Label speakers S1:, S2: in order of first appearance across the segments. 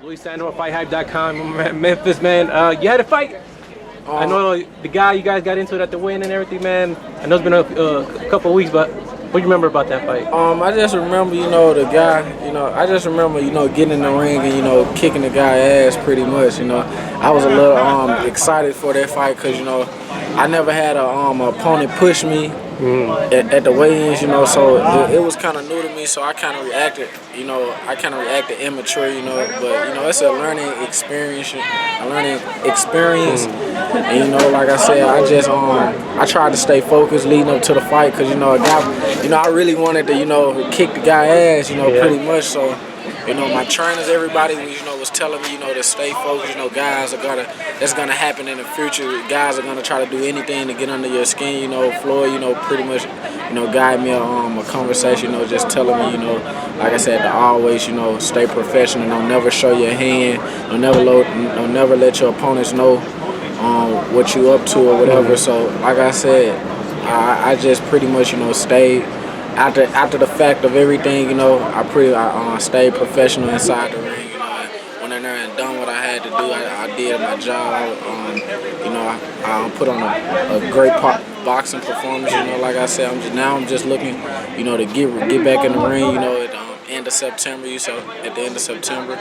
S1: Luis Sandro, FightHype.com, Memphis, man. You had a fight. I know the guy you guys got into it at the win and everything, man. I know it's been a couple of weeks, but what do you remember about that fight?
S2: I just remember, the guy, I just remember, getting in the ring and, kicking the guy ass pretty much, I was a little excited for that fight because, I never had a opponent push me at the weigh-ins, so it was kind of new to me, so I kind of reacted, immature, but, it's a learning experience, and, like I said, I tried to stay focused leading up to the fight because, I really wanted to, kick the guy ass, pretty much, so, my trainers, everybody, was telling me, to stay focused. Guys that's gonna happen in the future. Guys are gonna try to do anything to get under your skin. Floyd, pretty much, guide me a conversation. Just telling me, like I said, to always, stay professional. Don't never show your hand. Don't never let your opponents know what you up to or whatever. So, like I said, I just pretty much, stayed. After the fact of everything, I stayed professional inside the ring. Went in there and done what I had to do. I did my job. I put on a great boxing performance. Like I said, I'm just looking, to get back in the ring. At the end of September. So at the end of September,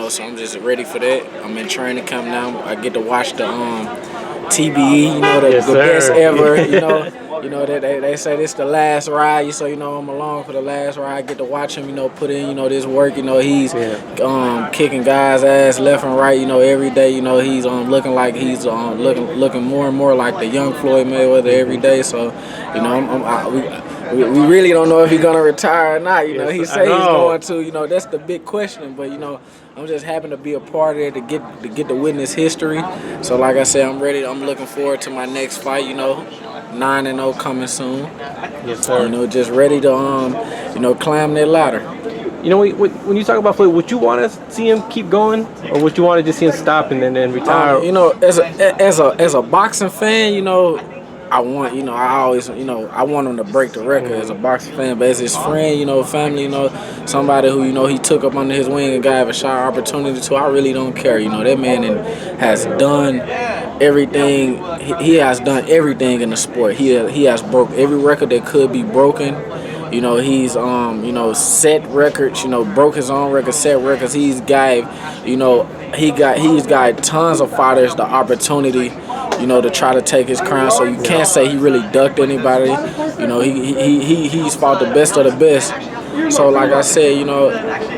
S2: so I'm just ready for that. I'm in training camp now. I get to watch the TBE. The best ever. They say this the last ride, so I'm along for the last ride. I get to watch him, put in, this work. He's kicking guys' ass left and right. Every day. He's looking like he's looking more and more like the young Floyd Mayweather every day. So, we really don't know if he's gonna retire or not. He say he's going to. That's the big question. But I'm just happy to be a part of it to get to witness history. So like I said, I'm ready. I'm looking forward to my next fight. 9-0 coming soon.
S1: Yes, sir.
S2: Just ready to climb that ladder.
S1: When you talk about Floyd, would you want to see him keep going, or would you want to just see him stop and then retire?
S2: As a boxing fan, I want, I always, I want him to break the record as a boxing fan, but as his friend, family, somebody who, he took up under his wing and gave a shot opportunity to, I really don't care. That man has done everything. He has done everything in the sport. He has broke every record that could be broken. He's set records. Broke his own record, set records. He's got tons of fighters the opportunity, to try to take his crown. So you can't say he really ducked anybody. He's fought the best of the best. So like I said,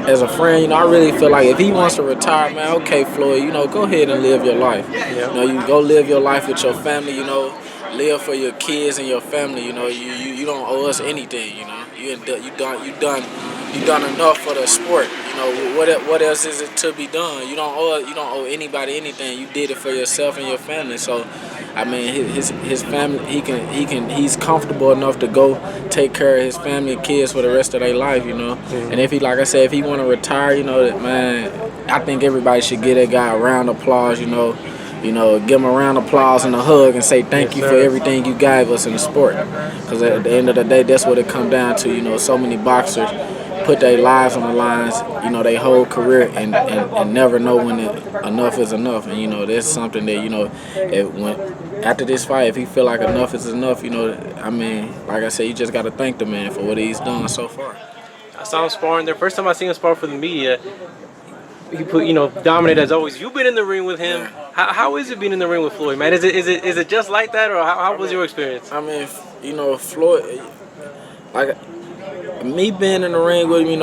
S2: as a friend, I really feel like if he wants to retire, man, okay, Floyd, go ahead and live your life. You go live your life with your family. Live for your kids and your family. You don't owe us anything. You done enough for the sport. What else is it to be done? You don't owe anybody anything. You did it for yourself and your family. So, I mean, his family, he's comfortable enough to go take care of his family and kids for the rest of their life. And if he, like I said, if he want to retire, man, I think everybody should give that guy a round of applause. Give him a round of applause and a hug and say thank you for everything you gave us in the sport. Because at the end of the day, that's what it comes down to. So many boxers put their lives on the lines, their whole career and never know when enough is enough. And, that's something that, after this fight, if he feel like enough is enough, I mean, like I said, you just got to thank the man for what he's done so far.
S1: I saw him sparring there. First time I seen him spar for the media. He put, dominate as always. You've been in the ring with him. How is it being in the ring with Floyd, man? Is it just like that, or how was your experience?
S2: I mean, Floyd, like me being in the ring with him,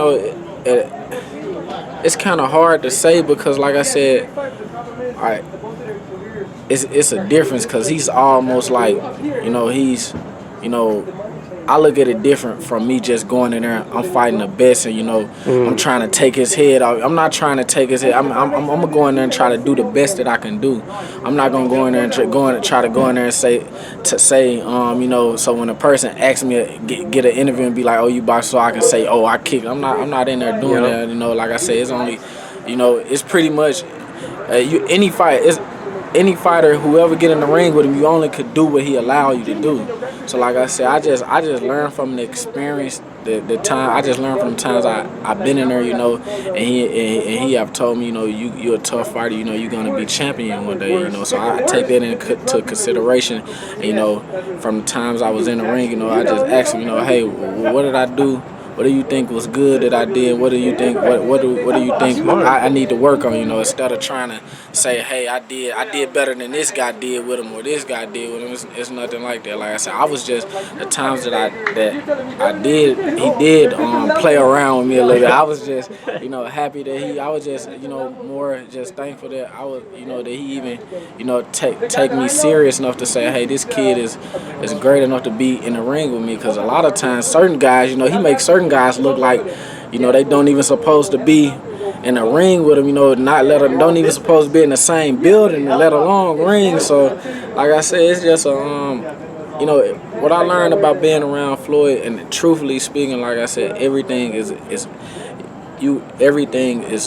S2: it's kind of hard to say because, like I said, it's a difference because he's almost like, I look at it different from me just going in there. I'm fighting the best, and I'm trying to take his head off. I'm not trying to take his head. I'm gonna go in there and try to do the best that I can do. I'm not gonna go in there and try to go in there and say, So when a person asks me to get an interview and be like, "Oh, you box," so I can say, "Oh, I kicked." I'm not in there doing that. Like I said, it's only, it's pretty much any fight. Any fighter, whoever get in the ring with him, you only could do what he allow you to do. So like I said, I just learned from the experience the time I just learned from the times I've been in there, you know, and he have told me, you know, you're a tough fighter, you know, you're gonna be champion one day, you know. So I take that into consideration. And, you know, from the times I was in the ring, you know, I just asked him, you know, hey, what did I do? What do you think was good that I did? What do you think? What do you think I need to work on? You know, instead of trying to say, hey, I did better than this guy did with him or this guy did with him. It's nothing like that. Like I said, I was just the times that he did play around with me a little bit. I was just, you know, happy that I was just, you know, more just thankful that I was, you know, that he even, you know, take me serious enough to say, hey, this kid is great enough to be in the ring with me. Because a lot of times, certain guys, you know, he makes certain guys look like, you know, they don't even supposed to be in a ring with him, you know, don't even supposed to be in the same building, let alone ring. So, like I said, it's just you know, what I learned about being around Floyd, and truthfully speaking, like I said, everything is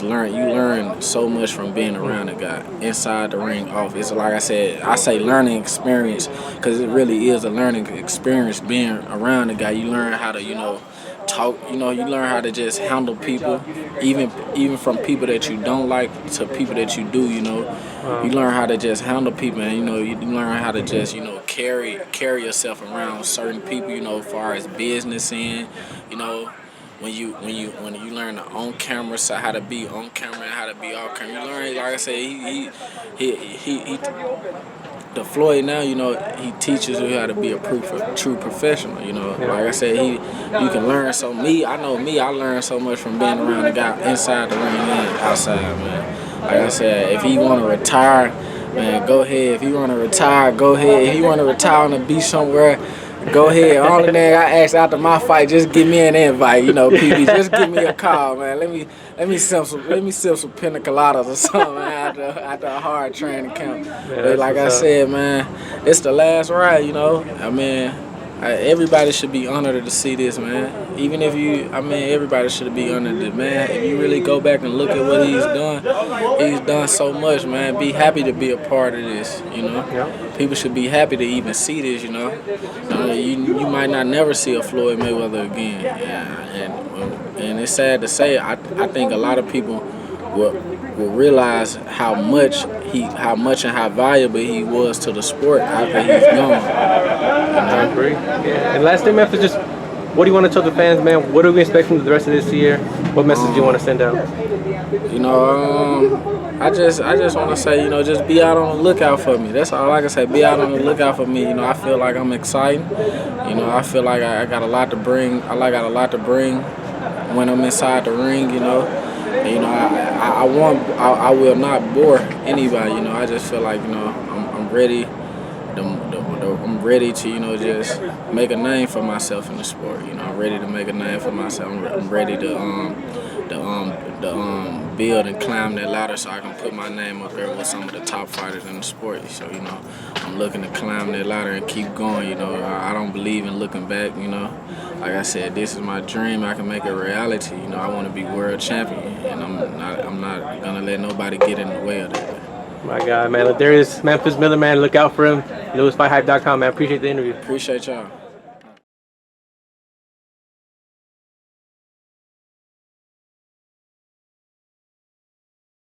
S2: learned. You learn so much from being around a guy, inside the ring, off. It's like I said, I say learning experience, because it really is a learning experience being around a guy. You learn how to, you know, talk, you know, you learn how to just handle people, even from people that you don't like to people that you do, you know. You learn how to just handle people, and, you know, you learn how to just, you know, carry yourself around certain people, you know, as far as business and, you know, when you learn the on camera side, how to be on camera and how to be off camera, you learn, like I said, he the Floyd now, you know, he teaches you how to be a true professional, you know. Like I said, you can learn. So I learned so much from being around the guy inside the ring and outside, man. Like I said, if he want to retire, man, go ahead. If you want to retire, go ahead. If you want to retire on the beach somewhere, go ahead. Only thing I ask after my fight, just give me an invite, you know, PB. Just give me a call, man. Let me sip some pina coladas or something, man, after a hard training camp. But like I said, man, it's the last ride, you know. I mean, everybody should be honored to see this, man. Even if everybody should be honored, man. If you really go back and look at what he's done so much, man. Be happy to be a part of this, you know. People should be happy to even see this, you know. You might not never see a Floyd Mayweather again, and it's sad to say. I think a lot of people will realize how much and how valuable he was to the sport after he's gone.
S1: I agree. Yeah. And last thing, Memphis, just what do you want to tell the fans, man? What do we expect from the rest of this year? What message do you want to send out?
S2: You know, I just want to say, you know, just be out on the lookout for me. That's all I can say. Be out on the lookout for me. You know, I feel like I'm exciting. You know, I feel like I got a lot to bring. I got a lot to bring when I'm inside the ring. You know, and, you know, I will not bore anybody. You know, I just feel like, you know, I'm ready. I'm ready to, you know, just make a name for myself in the sport. You know, I'm ready to make a name for myself. I'm ready to build and climb that ladder so I can put my name up there with some of the top fighters in the sport. So, you know, I'm looking to climb that ladder and keep going. You know, I don't believe in looking back. You know, like I said, this is my dream. I can make it a reality. You know, I want to be world champion, and I'm not gonna let nobody get in the way of that.
S1: My God, man. Ladarius Memphis Miller, man. Look out for him. You know, it's FightHype.com, man. Appreciate the interview.
S2: Appreciate y'all.